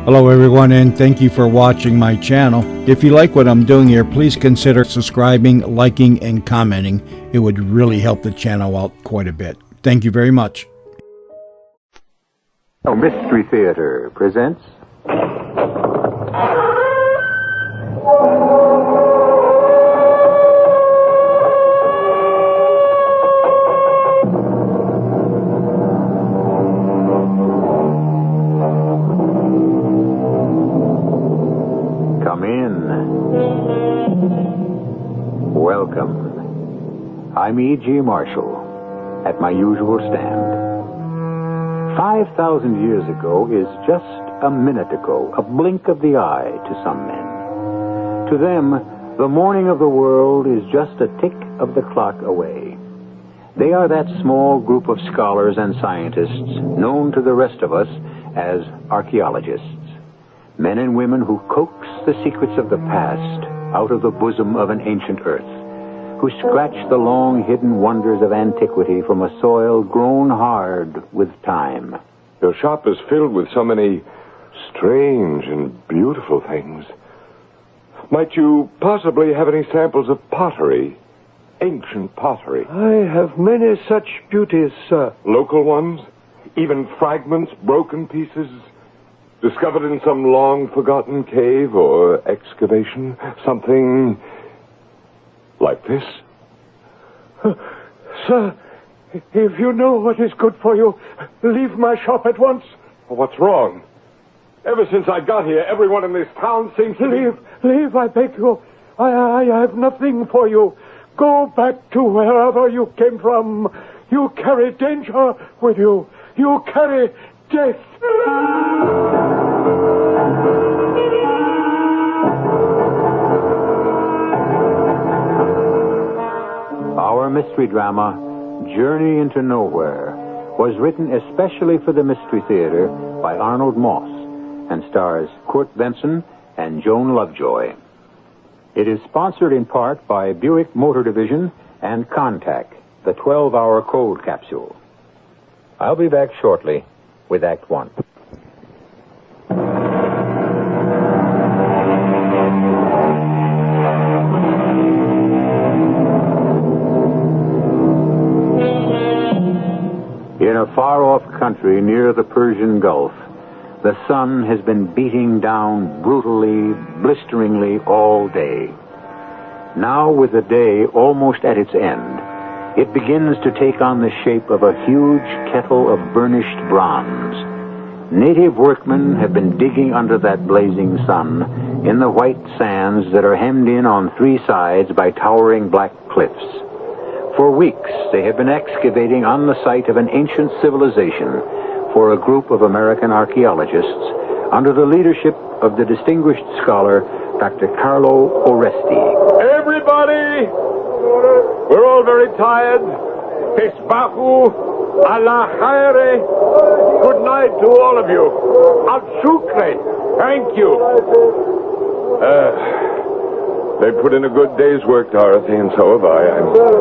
Hello everyone, and thank you for watching my channel. If you like what I'm doing here, please consider subscribing, liking, and commenting. It would really help the channel out quite a bit. Thank you very much. Mystery Theater presents Come in. Welcome. I'm E.G. Marshall at my usual stand. 5,000 years ago is just a minute ago, a blink of the eye to some men. To them, the morning of the world is just a tick of the clock away. They are that small group of scholars and scientists known to the rest of us as archaeologists. Men and women who coax the secrets of the past out of the bosom of an ancient earth, who scratch the long-hidden wonders of antiquity from a soil grown hard with time. Your shop is filled with so many strange and beautiful things. Might you possibly have any samples of pottery? Ancient pottery. I have many such beauties, sir. Local ones? Even fragments, broken pieces? Discovered in some long-forgotten cave or excavation? Something like this? Sir, if you know what is good for you, leave my shop at once. What's wrong? Ever since I got here, everyone in this town seems to Leave, I beg you. I have nothing for you. Go back to wherever you came from. You carry danger with you. You carry death. Our mystery drama, Journey into Nowhere, was written especially for the Mystery Theater by Arnold Moss and stars Kurt Benson and Joan Lovejoy. It is sponsored in part by Buick Motor Division and Contact, the 12-hour cold capsule. I'll be back shortly with Act One. In a far-off country near the Persian Gulf, the sun has been beating down brutally, blisteringly all day. Now, with the day almost at its end, it begins to take on the shape of a huge kettle of burnished bronze. Native workmen have been digging under that blazing sun in the white sands that are hemmed in on three sides by towering black cliffs. For weeks, they have been excavating on the site of an ancient civilization for a group of American archaeologists under the leadership of the distinguished scholar, Dr. Carlo Oresti. Everybody! We're all very tired. Tisbahu, Allah khaire. Good night to all of you. Al shukre. Thank you. They put in a good day's work, Dorothy, and so have I.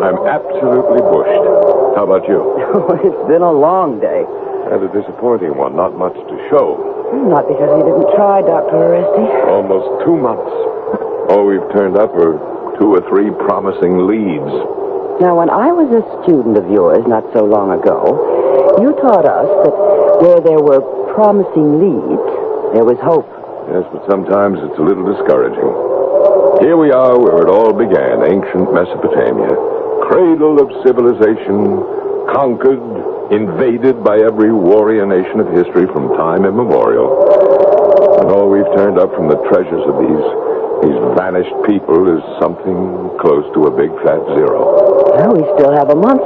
I'm absolutely bushed. How about you? Oh, it's been a long day. And a disappointing one. Not much to show. Not because you didn't try, Dr. Oresti. Almost 2 months. All we've turned up are 2 or 3 promising leads. Now, when I was a student of yours not so long ago, you taught us that where there were promising leads, there was hope. Yes, but sometimes it's a little discouraging. Here we are where it all began, ancient Mesopotamia. Cradle of civilization, conquered, invaded by every warrior nation of history from time immemorial. And all we've turned up from the treasures of these vanished people is something close to a big fat zero. Well, we still have a month.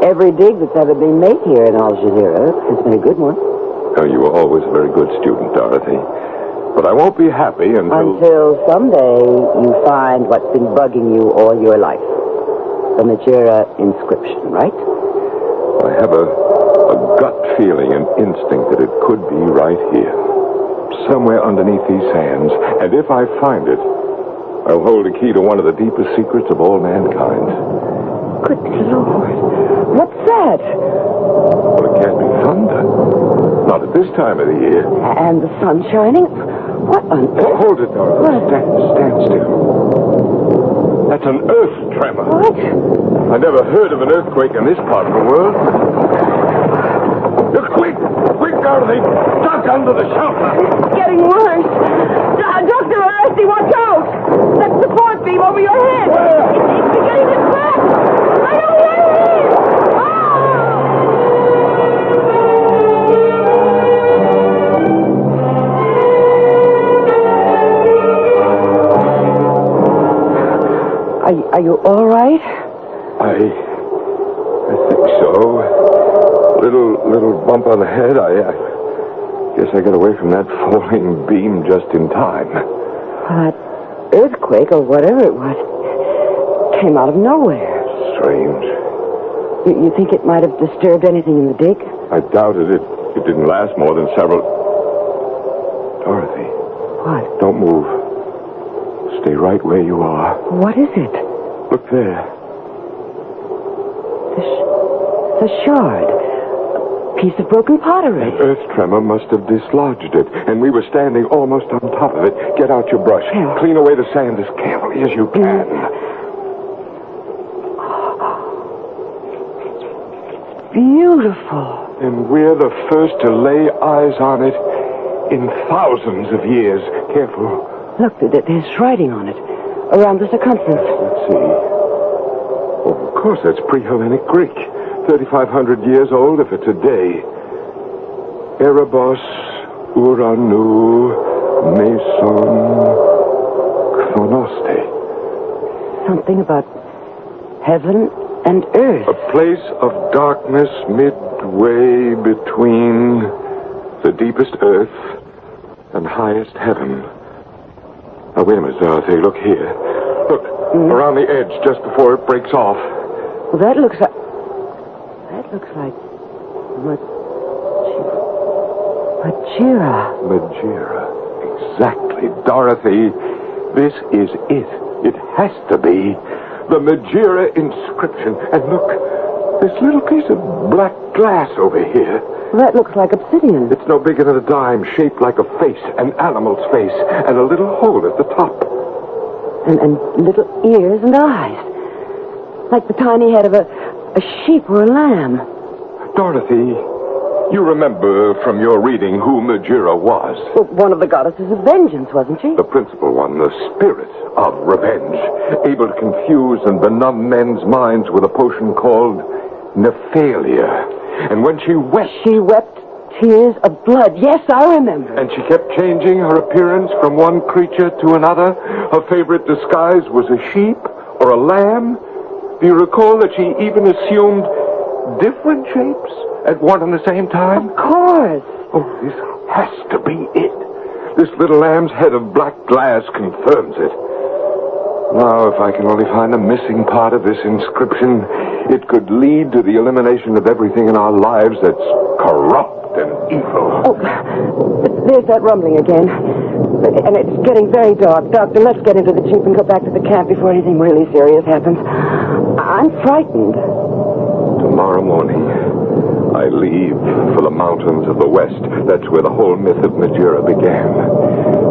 Every dig that's ever been made here in Al Jazeera has been a good one. Oh, you were always a very good student, Dorothy. But I won't be happy until someday you find what's been bugging you all your life. The Najera inscription, right? I have a gut feeling, an instinct that it could be right here. Somewhere underneath these sands. And if I find it, I'll hold the key to one of the deepest secrets of all mankind. Good Lord. What's that? Well, it can't be thunder. Not at this time of the year. And the sun shining? What on earth? Hold it, Dorothy. What? Stand still. That's an earth tremor. What? I never heard of an earthquake in this part of the world. Quick! Quick, Dorothy! Duck under the shelter! It's getting worse. Dr. Arresti, watch out! That support beam over your head! It's beginning to crack! Right over your head! Are you all right? I think so. Little bump on the head. I guess I got away from that falling beam just in time. That earthquake, or whatever it was, came out of nowhere. Strange. You think it might have disturbed anything in the dig? I doubted it. It didn't last more than several... Dorothy, What? don't move. Stay right where you are. What is it? Look there. The shard. A piece of broken pottery. An earth tremor must have dislodged it, and we were standing almost on top of it. Get out your brush. Yeah. Clean away the sand as carefully as you can. Beautiful. And we're the first to lay eyes on it in thousands of years. Careful. Look, there's writing on it. Around the circumference. Let's see. Oh, of course, that's pre-Hellenic Greek. 3,500 years old if it's a day. Erebos, Uranu, Meson, Chronoste. Something about heaven and earth. A place of darkness midway between the deepest earth and highest heaven. Now, wait a minute, Dorothy. Look here. Look, around the edge, just before it breaks off. Well, that looks like Magira. Magira. Exactly, Dorothy. This is it. It has to be. The Magira inscription. And look, this little piece of black glass over here. Well, that looks like obsidian. It's no bigger than a dime, shaped like a face, an animal's face, and a little hole at the top. And little ears and eyes. Like the tiny head of a sheep or a lamb. Dorothy, you remember from your reading who Magira was? Well, one of the goddesses of vengeance, wasn't she? The principal one, the spirit of revenge, able to confuse and benumb men's minds with a potion called Nephalia. And when she wept... She wept tears of blood. Yes, I remember. And she kept changing her appearance from one creature to another. Her favorite disguise was a sheep or a lamb. Do you recall that she even assumed different shapes at one and the same time? Of course. Oh, this has to be it. This little lamb's head of black glass confirms it. Now, if I can only find the missing part of this inscription, it could lead to the elimination of everything in our lives that's corrupt and evil. Oh, there's that rumbling again. And it's getting very dark. Doctor, let's get into the jeep and go back to the camp before anything really serious happens. I'm frightened. Tomorrow morning, I leave for the mountains of the West. That's where the whole myth of Magira began.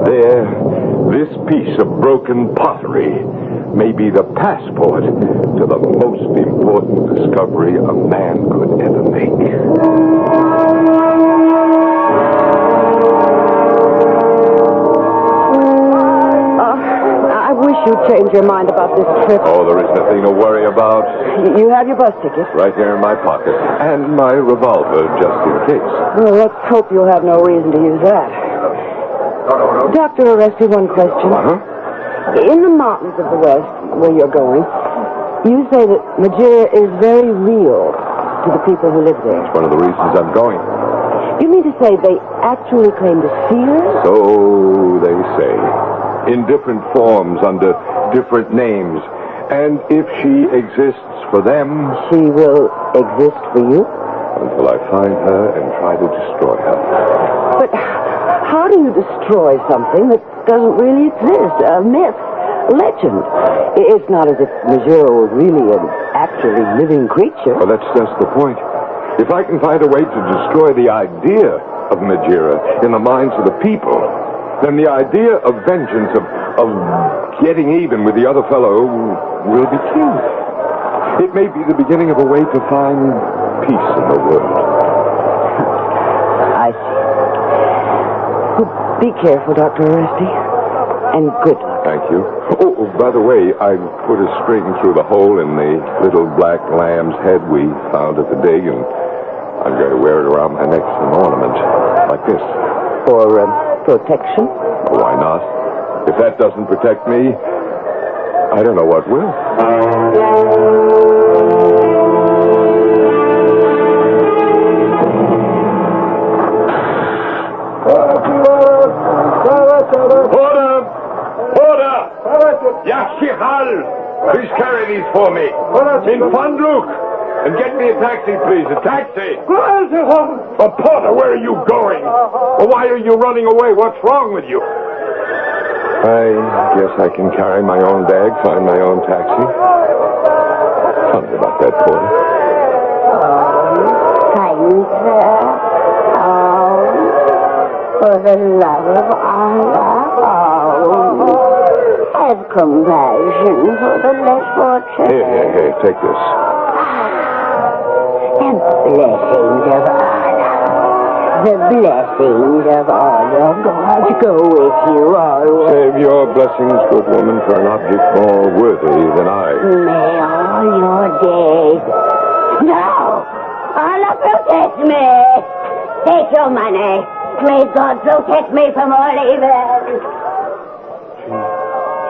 There, this piece of broken pottery may be the passport to the most important discovery a man could ever make. I wish you'd change your mind about this trip. Oh, there is nothing to worry about. You have your bus ticket. Right there in my pocket. And my revolver, just in case. Well, let's hope you'll have no reason to use that. Dr. Arresti, one question. Uh-huh. In the mountains of the West, where you're going, you say that Magira is very real to the people who live there. That's one of the reasons I'm going. You mean to say they actually claim to see her? So they say. In different forms, under different names. And if she exists for them... She will exist for you? Until I find her and try to destroy her. But how do you destroy something that doesn't really exist? A myth, a legend. It's not as if Magira was really an actually living creature. Well, that's just the point. If I can find a way to destroy the idea of Magira in the minds of the people, then the idea of vengeance, of getting even with the other fellow, will be killed. It may be the beginning of a way to find peace in the world. I see. Well, be careful, Dr. Oresti. And good luck. Thank you. Oh, by the way, I put a string through the hole in the little black lamb's head we found at the dig, and I'm going to wear it around my neck as an ornament, like this. For protection? Why not? If that doesn't protect me, I don't know what will. Please carry these for me. In Fandluk. And get me a taxi, please. A taxi. Porter, where are you going? Well, why are you running away? What's wrong with you? I guess I can carry my own bag, find my own taxi. Tell me about that, Porter. Kind sir. Oh, for the love of Allah. Oh, have compassion for the less fortunate. Here, take this. The blessings of Allah. The blessings of Allah. God go with you always. Save your blessings, good woman, for an object more worthy than I. May all your days. No! Allah protect me! Take your money. May God protect me from all evil.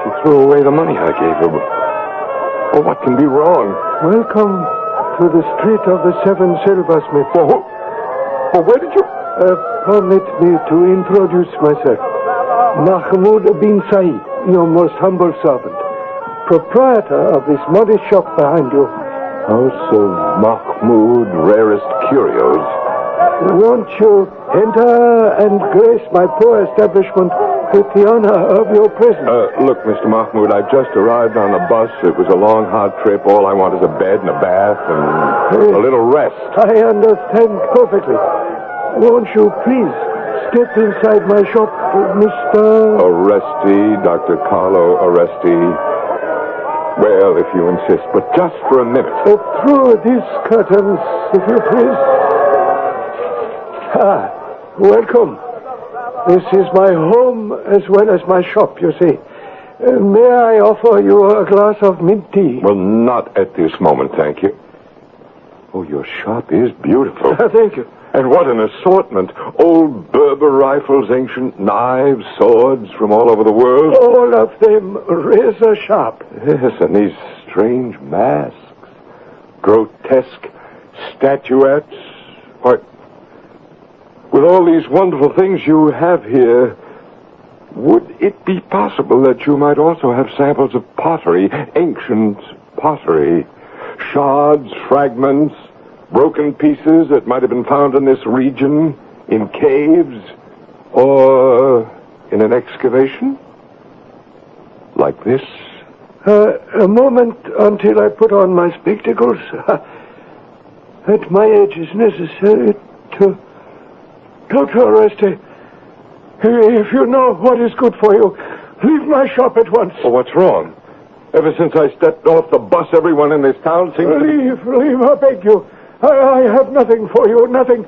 She threw away the money I gave her. Oh, what can be wrong? Welcome to the Street of the Seven Silversmiths. Oh, where did you... Permit me to introduce myself. Mahmoud bin Said, your most humble servant. Proprietor of this modest shop behind you. House of Mahmoud, rarest curios. Won't you enter and grace my poor establishment with the honor of your presence? Look, Mr. Mahmoud, I've just arrived on a bus. It was a long, hard trip. All I want is a bed and a bath and a little rest. I understand perfectly. Won't you please step inside my shop, Mr. Oresti, Dr. Carlo Oresti. Well, if you insist, but just for a minute. Through these curtains, if you please. Welcome. This is my home as well as my shop, you see. May I offer you a glass of mint tea? Well, not at this moment, thank you. Oh, your shop is beautiful. Thank you. And what an assortment. Old Berber rifles, ancient knives, swords from all over the world. All of them razor sharp. Yes, and these strange masks. Grotesque statuettes. What? With all these wonderful things you have here, would it be possible that you might also have samples of pottery, ancient pottery, shards, fragments, broken pieces that might have been found in this region, in caves, or in an excavation? Like this? A moment until I put on my spectacles. At my age, it's necessary to... Dr. Oresti, if you know what is good for you, leave my shop at once. Well, what's wrong? Ever since I stepped off the bus, everyone in this town seems to... Leave, I beg you. I have nothing for you, nothing.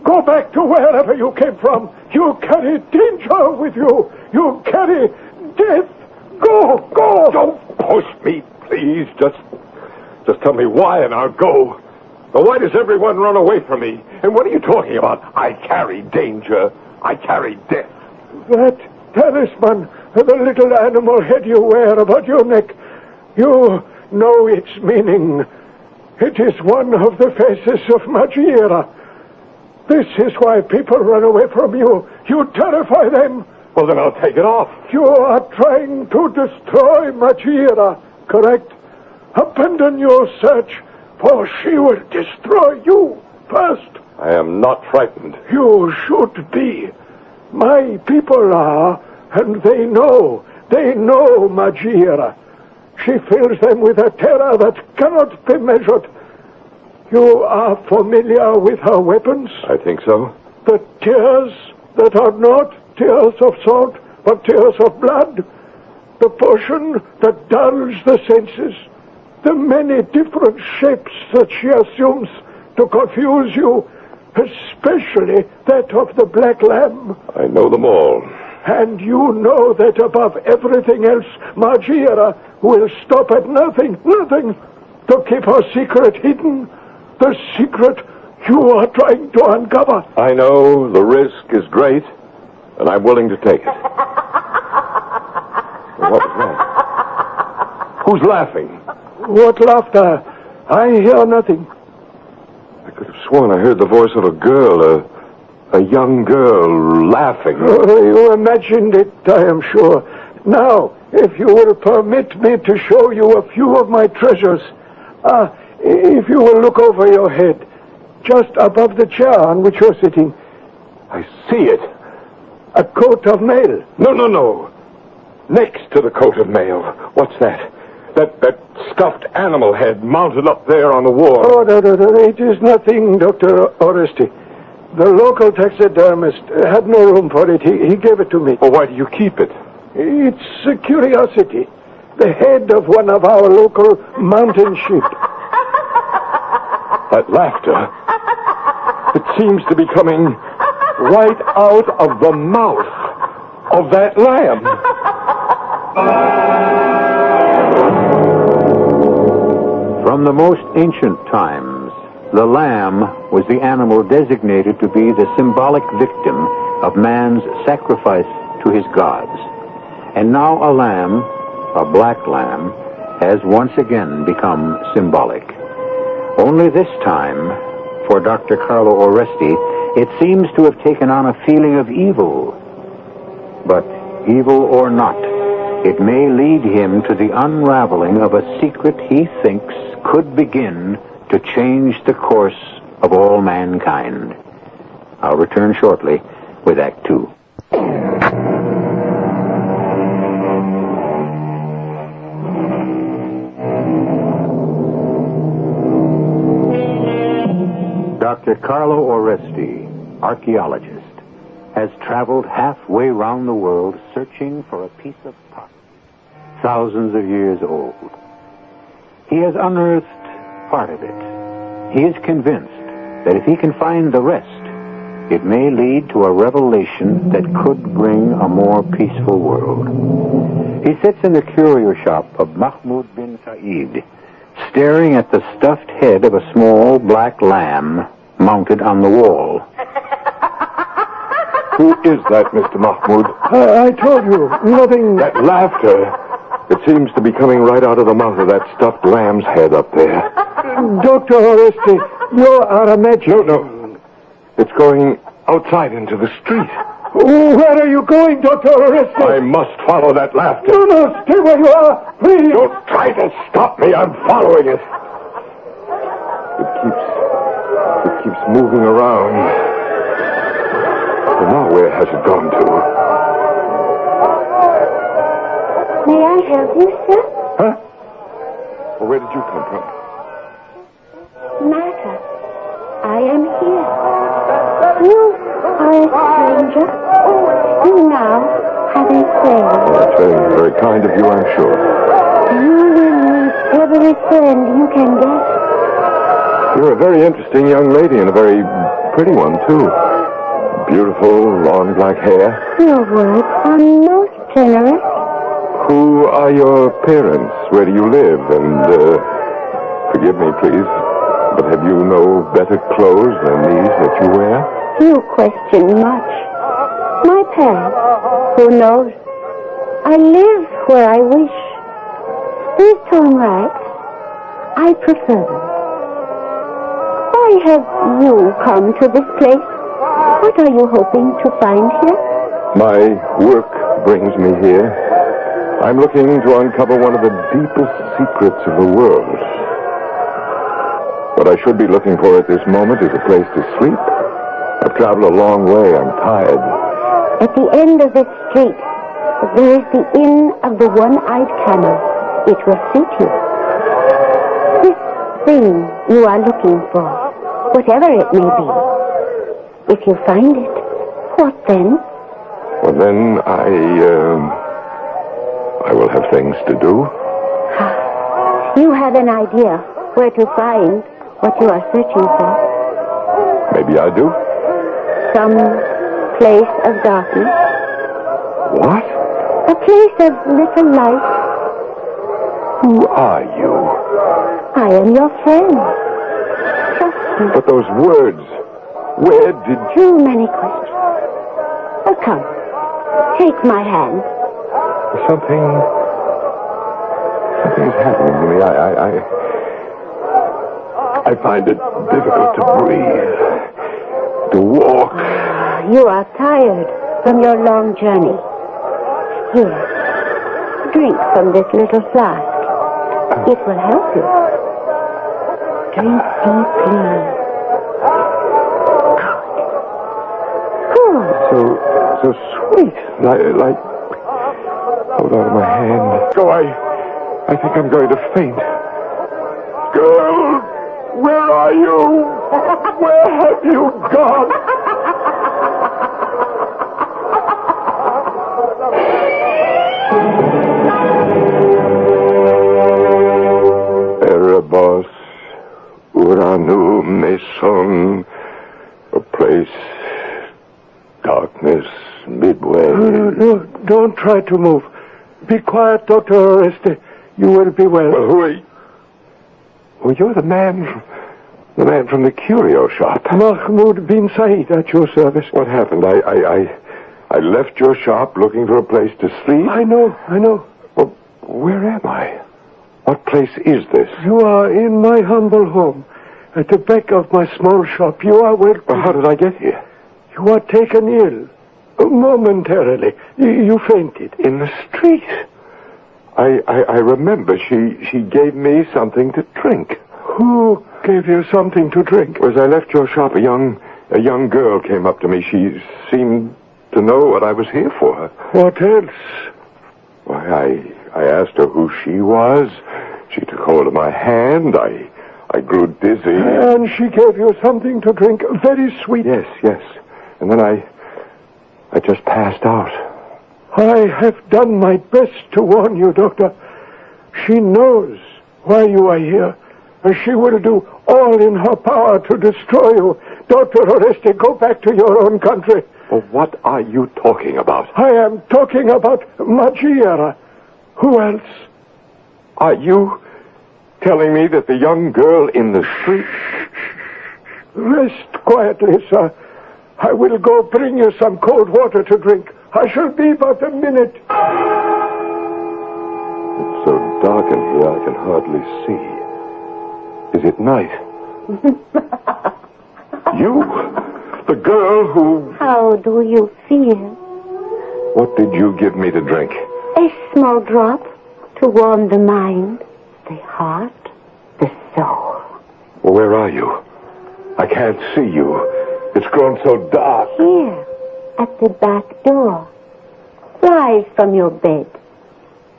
Go back to wherever you came from. You carry danger with you. You carry death. Go. Don't push me, please. Just tell me why and I'll go. But why does everyone run away from me? And what are you talking about? I carry danger. I carry death. That talisman, the little animal head you wear about your neck, you know its meaning. It is one of the faces of Magira. This is why people run away from you. You terrify them. Well, then I'll take it off. You are trying to destroy Magira, correct? Abandon your search, for she will destroy you first. I am not frightened. You should be. My people are, and they know Magira. She fills them with a terror that cannot be measured. You are familiar with her weapons? I think so. The tears that are not tears of salt, but tears of blood. The potion that dulls the senses. The many different shapes that she assumes to confuse you, especially that of the black lamb. I know them all. And you know that above everything else, Margiera will stop at nothing to keep her secret hidden. The secret you are trying to uncover. I know the risk is great, and I'm willing to take it. What was that? Who's laughing? What laughter? I hear nothing. I could have sworn I heard the voice of a girl, a young girl laughing. You imagined it, I am sure. Now, if you will permit me to show you a few of my treasures. If you will look over your head, just above the chair on which you're sitting. I see it. A coat of mail. No. Next to the coat of mail. What's that? That stuffed animal head mounted up there on the wall. Oh, no. It is nothing, Dr. Oresti. The local taxidermist had no room for it. He gave it to me. Well, why do you keep it? It's a curiosity. The head of one of our local mountain sheep. That laughter, it seems to be coming right out of the mouth of that lamb. From the most ancient times, the lamb was the animal designated to be the symbolic victim of man's sacrifice to his gods. And now a lamb, a black lamb, has once again become symbolic. Only this time, for Dr. Carlo Oresti, it seems to have taken on a feeling of evil. But evil or not, it may lead him to the unraveling of a secret he thinks could begin to change the course of all mankind. I'll return shortly with Act 2. Dr. Carlo Oresti, archaeologist, has traveled halfway round the world searching for a piece of pottery thousands of years old. He has unearthed part of it. He is convinced that if he can find the rest, it may lead to a revelation that could bring a more peaceful world. He sits in the curio shop of Mahmoud bin Said, staring at the stuffed head of a small black lamb mounted on the wall. Who is that, Mr. Mahmoud? I told you, nothing. That laughter, it seems to be coming right out of the mouth of that stuffed lamb's head up there. Dr. Oresti, you are imagining. No. It's going outside into the street. Where are you going, Dr. Oresti? I must follow that laughter. No, stay where you are, please. Don't try to stop me. I'm following it. It keeps moving around. Well, now where has it gone to? May I help you, sir? Huh? Well, where did you come from? Matter. I am here. You are a stranger. You now have a friend. That's very kind of you, I'm sure. You will meet every friend you can get. You're a very interesting young lady, and a very pretty one, too. Beautiful, long black hair. Your words are most generous. Who are your parents? Where do you live? And, forgive me, please, but have you no better clothes than these that you wear? You question much. My parents, who knows? I live where I wish. These turn right. I prefer them. Why have you come to this place? What are you hoping to find here? My work brings me here. I'm looking to uncover one of the deepest secrets of the world. What I should be looking for at this moment is a place to sleep. I've traveled a long way. I'm tired. At the end of this street, there is the Inn of the One-Eyed Camel. It will suit you. This thing you are looking for, whatever it may be. If you find it, what then? Well, then I will have things to do. You have an idea where to find what you are searching for? Maybe I do. Some place of darkness? What? A place of little light? Who are you? I am your friend. Trust me. But those words, where did you... Too many questions. Oh, come. Take my hand. Something is happening to me. I find it difficult to breathe, to walk. You are tired from your long journey. Here, drink from this little flask. It will help you. Drink deeply. Good. So sweet. Like... Hold on to my hand. Go, I think I'm going to faint. Girl, where are you? Where have you gone? Erebos, Uranu, Mason, a place, darkness, midway. No, don't try to move. Be quiet, Dr. Oreste. You will be well. Well, who are you? Well, you're the man from the curio shop. Mahmoud bin Said at your service. What happened? I left your shop looking for a place to sleep. I know. Well, where am I? What place is this? You are in my humble home. At the back of my small shop. You are welcome. Well, how did I get here? You are taken ill. Momentarily. You fainted. In the street. I remember she gave me something to drink. Who gave you something to drink? As I left your shop, a young girl came up to me. She seemed to know what I was here for. What else? Why, I asked her who she was. She took hold of my hand. I grew dizzy. And she gave you something to drink, very sweet. Yes. And then I just passed out. I have done my best to warn you, Doctor. She knows why you are here, and she will do all in her power to destroy you. Dr. Oreste, go back to your own country. Well, what are you talking about? I am talking about Magiera. Who else? Are you telling me that the young girl in the street... Rest quietly, sir. I will go bring you some cold water to drink. I shall be but a minute. It's so dark in here I can hardly see. Is it night? You? The girl who... How do you feel? What did you give me to drink? A small drop to warm the mind, the heart, the soul. Well, where are you? I can't see you. It's grown so dark. Here, at the back door. Rise from your bed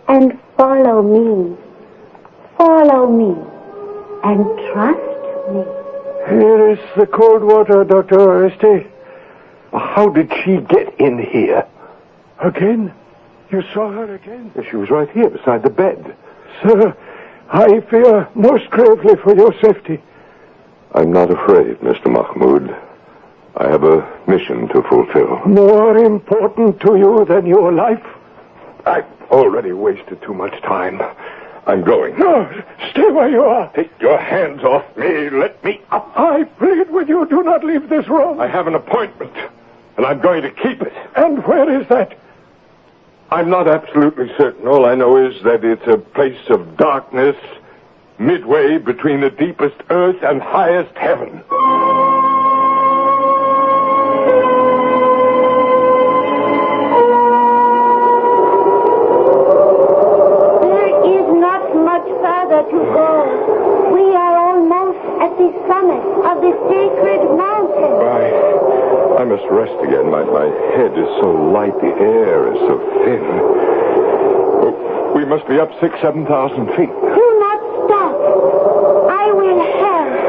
and follow me. Follow me and trust me. Here is the cold water, Dr. Oreste. How did she get in here? Again? You saw her again? She was right here beside the bed. Sir, I fear most gravely for your safety. I'm not afraid, Mr. Mahmoud. I have a mission to fulfill. More important to you than your life? I've already wasted too much time. I'm going. No, stay where you are. Take your hands off me. Let me up. I plead with you, do not leave this room. I have an appointment, and I'm going to keep it. And where is that? I'm not absolutely certain. All I know is that it's a place of darkness, midway between the deepest earth and highest heaven. To go. We are almost at the summit of the sacred mountain. I must rest again. My head is so light, the air is so thin. We must be up 6,000-7,000 feet. Do not stop. I will help.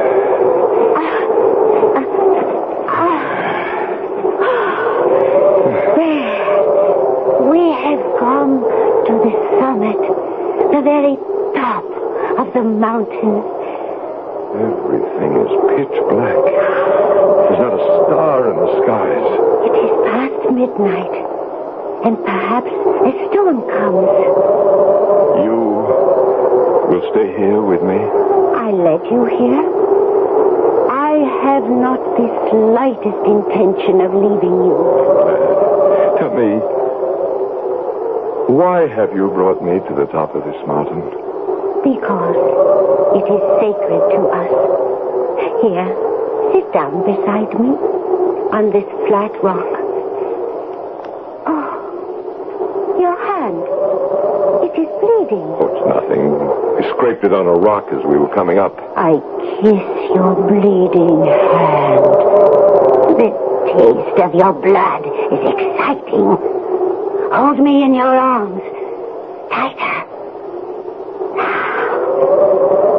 to the summit, the very top of the mountain. Everything is pitch black. There's not a star in the skies. It is past midnight, and perhaps a storm comes. You will stay here with me? I led you here. I have not the slightest intention of leaving you. Tell me, why have you brought me to the top of this mountain? Because it is sacred to us. Here, sit down beside me on this flat rock. Oh, your hand. It is bleeding. Oh, it's nothing. I scraped it on a rock as we were coming up. I kiss your bleeding hand. The taste of your blood is exciting. Hold me in your arms. Tighter.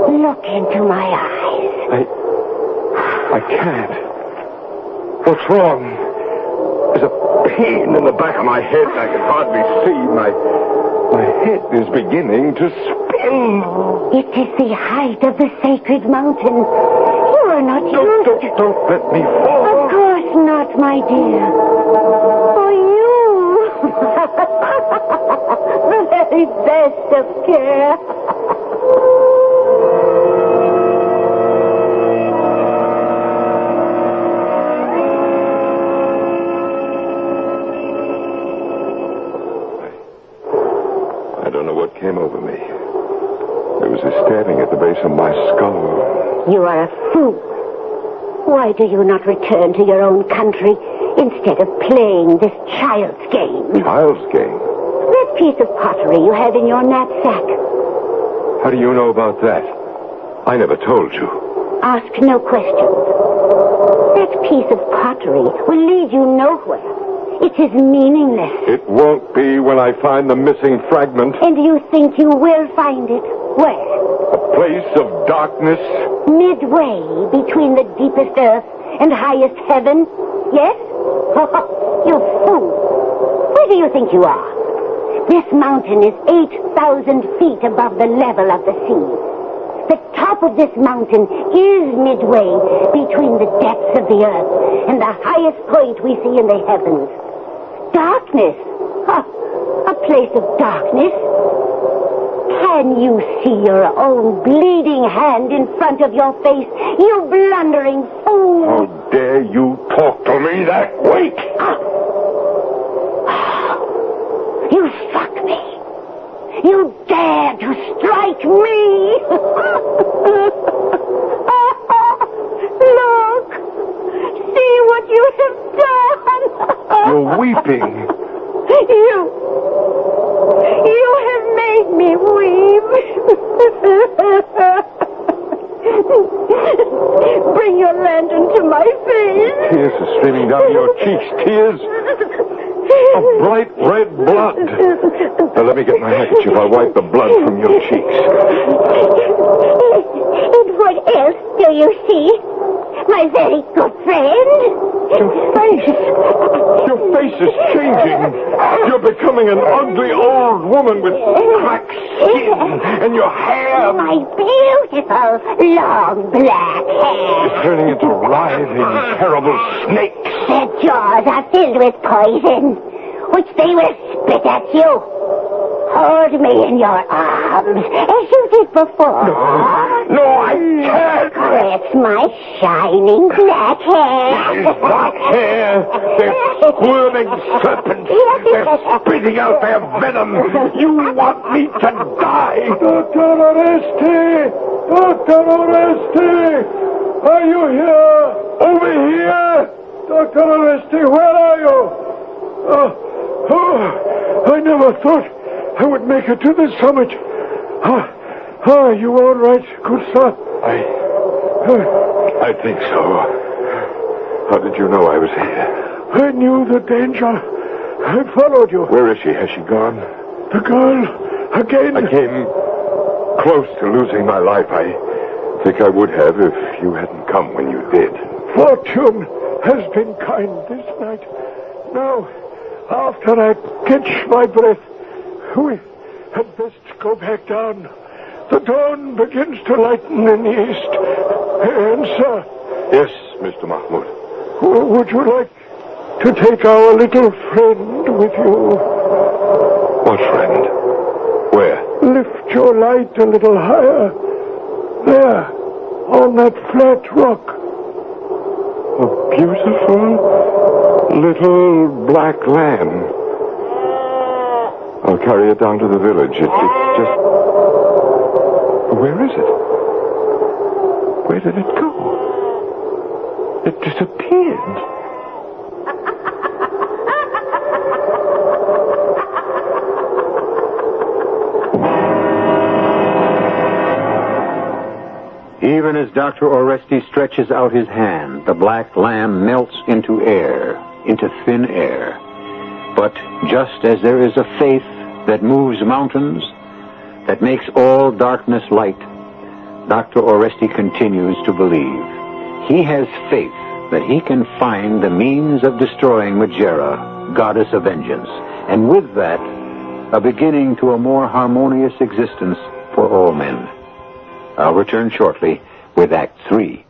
Look into my eyes. I can't. What's wrong? There's a pain in the back of my head. I can hardly see. My head is beginning to spin. It is the height of the sacred mountain. You are not used to... Don't let me fall. Of course not, my dear. For you. The very best of care. I don't know what came over me. There was a stabbing at the base of my skull. You are a fool. Why do you not return to your own country instead of playing this child's game? Child's game? That piece of pottery you have in your knapsack. How do you know about that? I never told you. Ask no questions. That piece of pottery will lead you nowhere. It is meaningless. It won't be when I find the missing fragment. And you think you will find it? Where? A place of darkness. Midway between the deepest earth and highest heaven? Yes? You fool. Where do you think you are? This mountain is 8,000 feet above the level of the sea. The top of this mountain is midway between the depths of the earth and the highest point we see in the heavens. Darkness? A place of darkness? Can you see your own bleeding hand in front of your face, you blundering fool? How dare you talk to me that way? You struck me. You dare to strike me. Look. See what you have done. You're weeping. You have made me weep. Bring your lantern to my face. Tears are streaming down your cheeks. Tears of bright red blood. Now, let me get my handkerchief. I'll wipe the blood from your cheeks. And what else do you see? My very good friend. Your face is changing. You're becoming an ugly old woman with cracked skin, and your hair... My beautiful, long black hair. is turning into writhing, terrible snakes. Their jaws are filled with poison, which they will spit at you. Hold me in your arms, as you did before. No, I can't. Caress my shining black hair. These black hair, they're squirming serpents. They're spitting out their venom. You want me to die. Dr. Oreste! Dr. Oreste! Are you here? Over here. Dr. Oreste, where are you? I never thought I would make it to the summit. Are you all right, good sir? I think so. How did you know I was here? I knew the danger. I followed you. Where is she? Has she gone? The girl, again. I came close to losing my life. I think I would have if you hadn't come when you did. Fortune has been kind this night. Now, after I catch my breath, I'd best go back down. The dawn begins to lighten in the east. And, sir... Yes, Mr. Mahmoud. Would you like to take our little friend with you? What friend? Where? Lift your light a little higher. There, on that flat rock. A beautiful little black lamb. I'll carry it down to the village. It's just... Where is it? Where did it go? It disappeared. Even as Dr. Oresti stretches out his hand, the black lamb melts into air, into thin air. But just as there is a faith that moves mountains, that makes all darkness light, Dr. Oresti continues to believe. He has faith that he can find the means of destroying Majera, goddess of vengeance, and with that, a beginning to a more harmonious existence for all men. I'll return shortly with Act 3.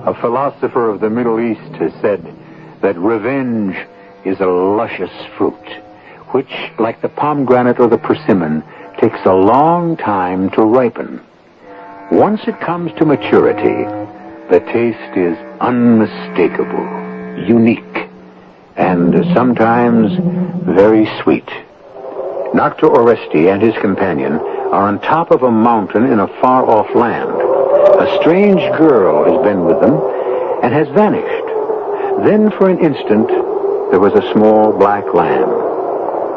A philosopher of the Middle East has said that revenge is a luscious fruit, which, like the pomegranate or the persimmon, takes a long time to ripen. Once it comes to maturity, the taste is unmistakable, unique, and sometimes very sweet. Dr. Oresti and his companion are on top of a mountain in a far-off land. A strange girl has been with them and has vanished. Then for an instant, there was a small black lamb.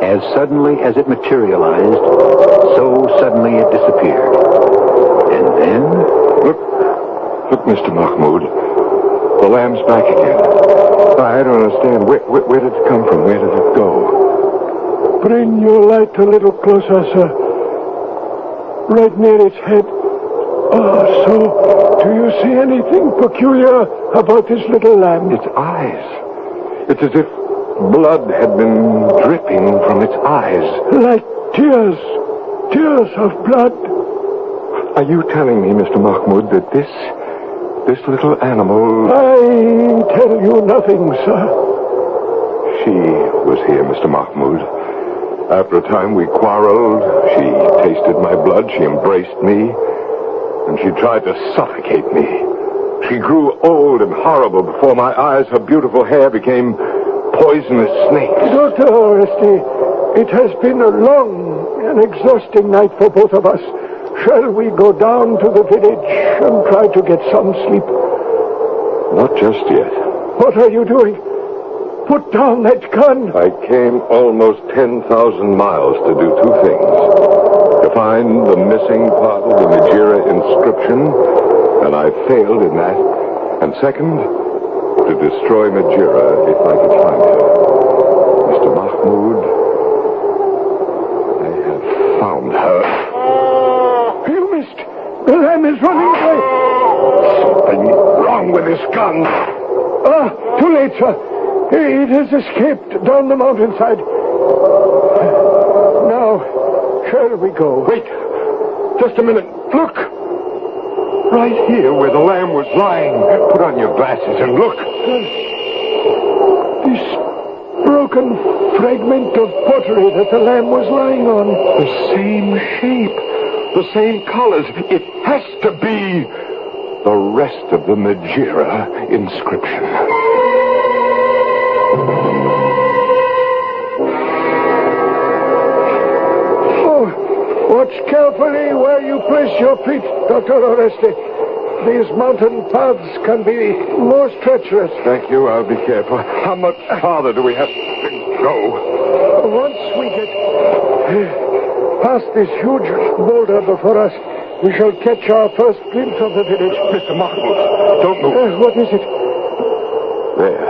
As suddenly as it materialized, so suddenly it disappeared. And then... Look, Mr. Mahmoud. The lamb's back again. I don't understand. Where did it come from? Where did it go? Bring your light a little closer, sir. Right near its head. Oh, so, do you see anything peculiar about this little lamb? Its eyes. It's as if blood had been dripping from its eyes. Like tears. Tears of blood. Are you telling me, Mr. Mahmoud, that this little animal... I tell you nothing, sir. She was here, Mr. Mahmoud. After a time we quarreled. She tasted my blood. She embraced me. And she tried to suffocate me. She grew old and horrible before my eyes. Her beautiful hair became poisonous snakes. Dr. Oresti, it has been a long and exhausting night for both of us. Shall we go down to the village and try to get some sleep? Not just yet. What are you doing? Put down that gun. I came almost 10,000 miles to do two things. To find the missing part of the Majera inscription, and I failed in that. And second, to destroy Majera if I could find her. Mr. Mahmoud, I have found her. You missed. The lamb is running away. Something wrong with this gun. Ah, too late, sir. It has escaped down the mountainside. Now, shall we go? Wait. Just a minute. Look. Right here where the lamb was lying. Put on your glasses and look. This broken fragment of pottery that the lamb was lying on. The same shape. The same colors. It has to be the rest of the Majera inscription. Watch carefully where you place your feet, Dr. Oresti. These mountain paths can be most treacherous. Thank you, I'll be careful. How much farther do we have to go? Once we get past this huge boulder before us, we shall catch our first glimpse of the village. Mr. Mahmoud, don't move. What is it? There,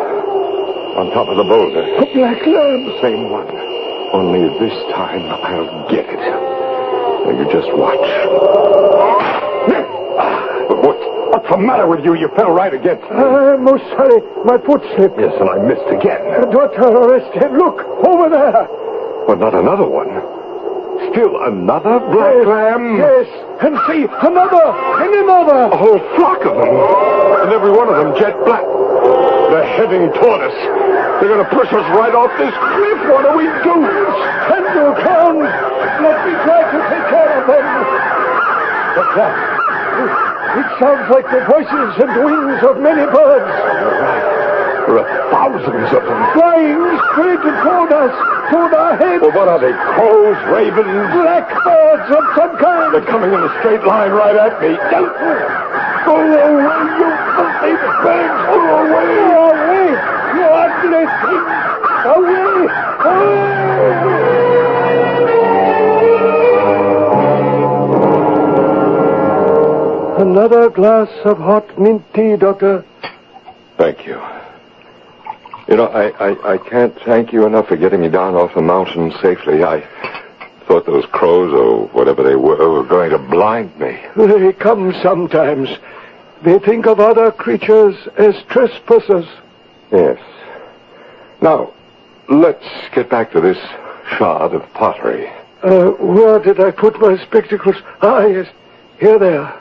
on top of the boulder. A black lamb. The same one. Only this time I'll get it. Now you just watch. But matter with you? You fell right against me. I'm most sorry. My foot slipped. Yes, and I missed again. Dr. Oreste, look, over there. Well, not another one. Still another black lamb? Yes, and see, another, and another. A whole flock of them. And every one of them jet black. They're heading toward us. They're going to push us right off this cliff. What do we do? Stand your ground. Let me try to take care of them. What's that? It sounds like the voices and wings of many birds. You're right. There are thousands of them. Flying straight toward us, toward our heads. Well, what are they? Crows, ravens? Blackbirds of some kind. They're coming in a straight line right at me. Go away, you filthy pigs! Go away! Away! You ugly thing! Away! Another glass of hot mint tea, Doctor. Thank you. You know, I can't thank you enough for getting me down off the mountain safely. I thought those crows, or whatever they were going to blind me. They come sometimes. They think of other creatures as trespassers. Yes. Now, let's get back to this shard of pottery. Where did I put my spectacles? Ah, yes. Here they are.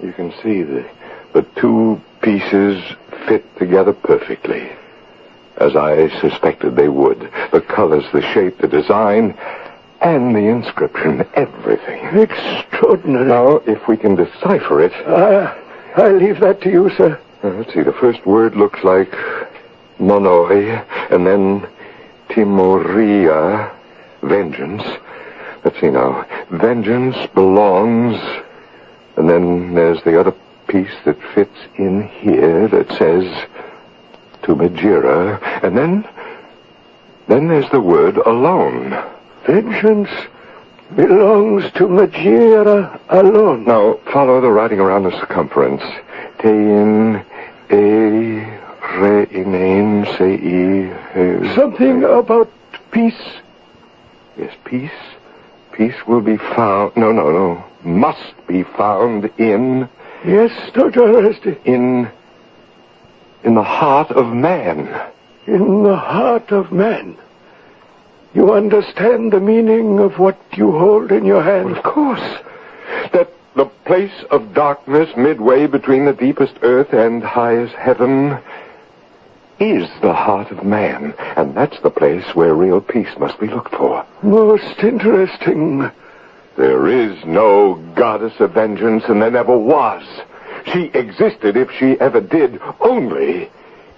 You can see the two pieces fit together perfectly, as I suspected they would. The colors, the shape, the design, and the inscription, everything. Extraordinary. Now, if we can decipher it... I leave that to you, sir. Let's see, the first word looks like monoi, and then timoria, vengeance. Let's see now. Vengeance belongs... And then there's the other piece that fits in here that says to Majira. And then there's the word alone. Vengeance belongs to Majira alone. Now, follow the writing around the circumference. Tein, e, re, inain, sei, Something about peace. Yes, peace. Peace will be found... No. Must be found in... Yes, Dr. Oreste. In the heart of man. In the heart of man. You understand the meaning of what you hold in your hand? Well, of course. That the place of darkness midway between the deepest earth and highest heaven is the heart of man. And that's the place where real peace must be looked for. Most interesting. There is no goddess of vengeance, and there never was. She existed, if she ever did, only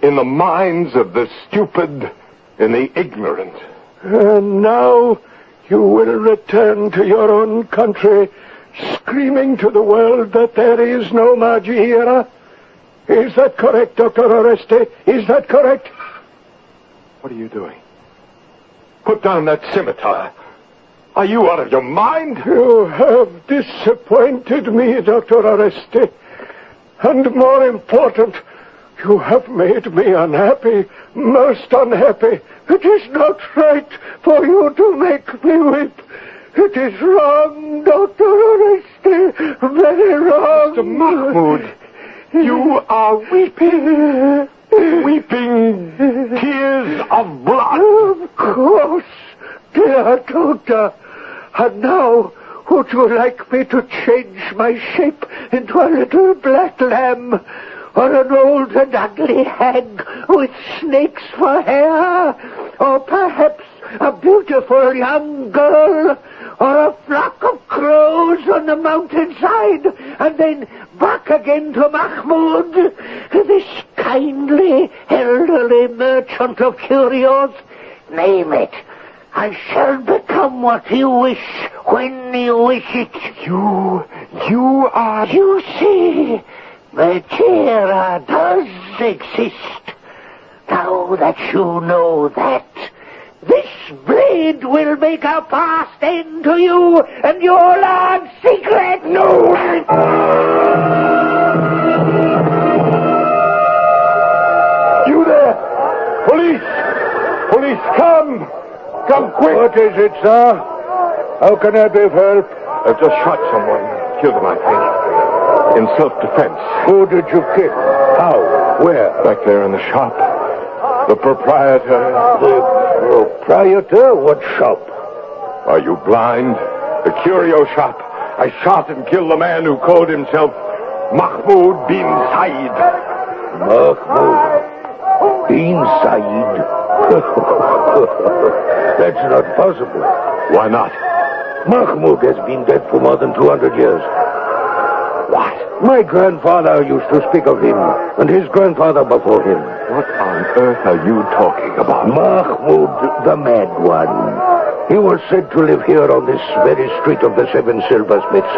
in the minds of the stupid and the ignorant. And now you will return to your own country, screaming to the world that there is no Majira. Is that correct, Dr. Oreste? Is that correct? What are you doing? Put down that scimitar. Are you out of your mind? You have disappointed me, Dr. Oreste. And more important, you have made me unhappy, most unhappy. It is not right for you to make me weep. It is wrong, Dr. Oreste, very wrong. Mr. Mahmoud, you are weeping. Weeping tears of blood. Of course, dear doctor. And now, would you like me to change my shape into a little black lamb, or an old and ugly hag with snakes for hair, or perhaps a beautiful young girl, or a flock of crows on the mountainside, and then back again to Mahmoud, this kindly, elderly merchant of curios? Name it. I shall become what you wish, when you wish it. You are... You see, Majira does exist. Now that you know that, this blade will make a fast end to you and your large secret. No! You there! Police! Police, come! Come quick! What is it, sir? How can I be of help? I've just shot someone. Killed him, I think. in self-defense. Who did you kill? How? Where? Back there in the shop. The proprietor. The proprietor? What shop? Are you blind? The curio shop. I shot and killed the man who called himself Mahmoud bin Said. Mahmoud bin Said? That's not possible. Why not? Mahmoud has been dead for more than 200 years. What? My grandfather used to speak of him, and his grandfather before him. What on earth are you talking about? Mahmoud, the mad one. He was said to live here on this very street of the Seven Silversmiths,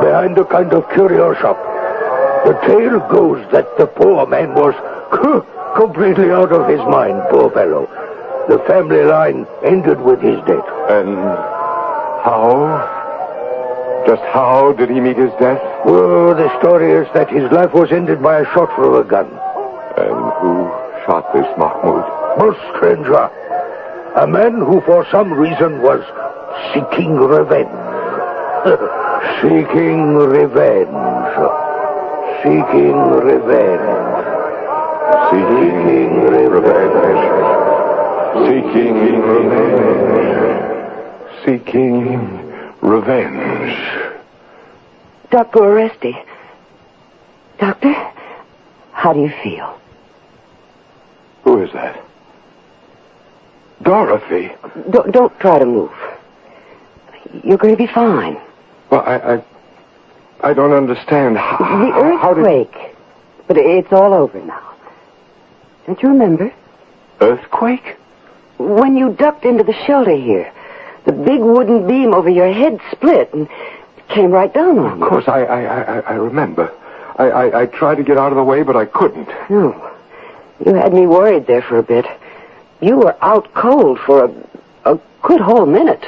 behind a kind of curio shop. The tale goes that the poor man was completely out of his mind, poor fellow. The family line ended with his death. And how? Just how did he meet his death? Oh, the story is that his life was ended by a shot from a gun. And who shot this Mahmoud? A stranger. A man who for some reason was seeking revenge. Seeking revenge. Seeking revenge. Seeking revenge. Seeking revenge. Seeking revenge. Dr. Oresti. Doctor, how do you feel? Who is that? Dorothy. Don't try to move. You're going to be fine. Well, I don't understand. The earthquake. But it's all over now. Don't you remember? Earthquake? When you ducked into the shelter here, the big wooden beam over your head split and came right down on you. Of course, I remember. I tried to get out of the way, but I couldn't. No. You had me worried there for a bit. You were out cold for a good whole minute.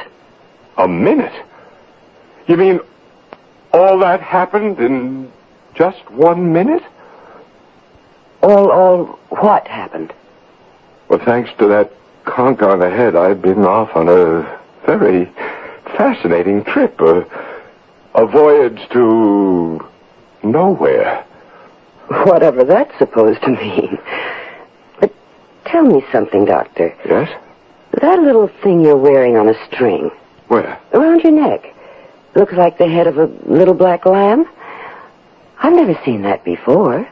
A minute? You mean all that happened in just 1 minute? All what happened? Well, thanks to that conk on the head, I've been off on a very fascinating trip. A voyage to nowhere. Whatever that's supposed to mean. But tell me something, Doctor. Yes? That little thing you're wearing on a string. Where? Around your neck. Looks like the head of a little black lamb. I've never seen that before.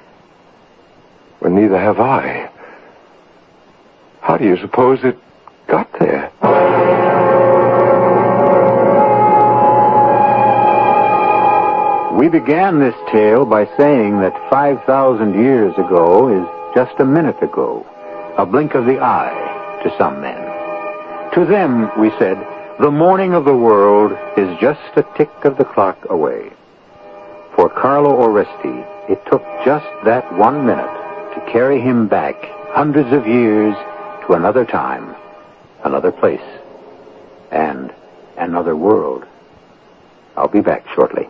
Well, neither have I. How do you suppose it got there? We began this tale by saying that 5,000 years ago is just a minute ago, a blink of the eye to some men. To them, we said, the morning of the world is just a tick of the clock away. For Carlo Oresti, it took just that 1 minute to carry him back hundreds of years to another time, another place, and another world. I'll be back shortly.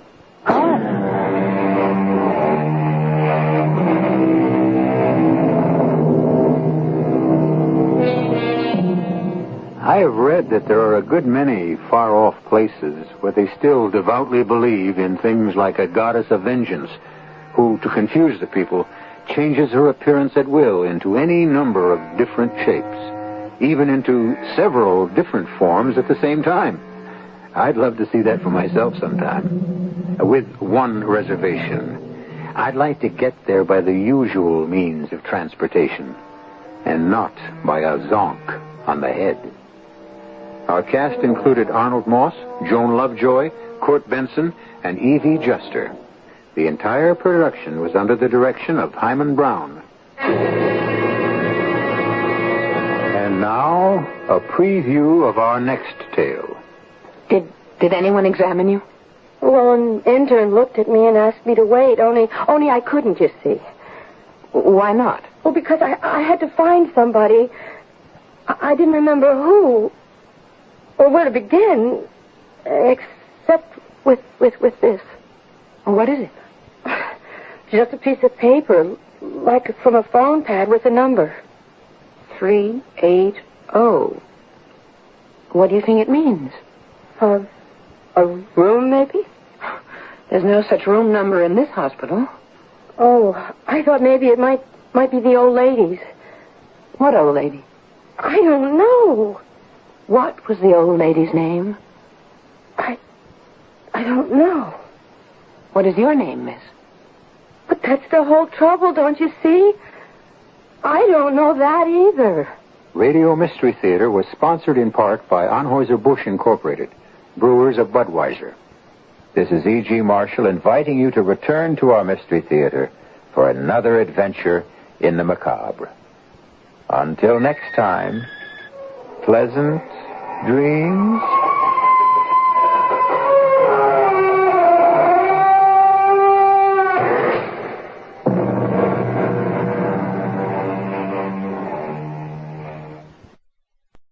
I have read that there are a good many far-off places where they still devoutly believe in things like a goddess of vengeance, who, to confuse the people, changes her appearance at will into any number of different shapes, even into several different forms at the same time. I'd love to see that for myself sometime, with one reservation. I'd like to get there by the usual means of transportation, and not by a zonk on the head. Our cast included Arnold Moss, Joan Lovejoy, Court Benson, and Evie Juster. The entire production was under the direction of Hyman Brown. And now, a preview of our next tale. Did anyone examine you? Well, an intern looked at me and asked me to wait. Only I couldn't, you see. Why not? Well, because I had to find somebody. I didn't remember who or where to begin, except with this. What is it? Just a piece of paper, like from a phone pad with a number. 380. What do you think it means? A room, maybe? There's no such room number in this hospital. Oh, I thought maybe it might be the old lady's. What old lady? I don't know. What was the old lady's name? I don't know. What is your name, miss? But that's the whole trouble, don't you see? I don't know that either. Radio Mystery Theater was sponsored in part by Anheuser-Busch Incorporated, brewers of Budweiser. This is E.G. Marshall inviting you to return to our Mystery Theater for another adventure in the macabre. Until next time, pleasant dreams.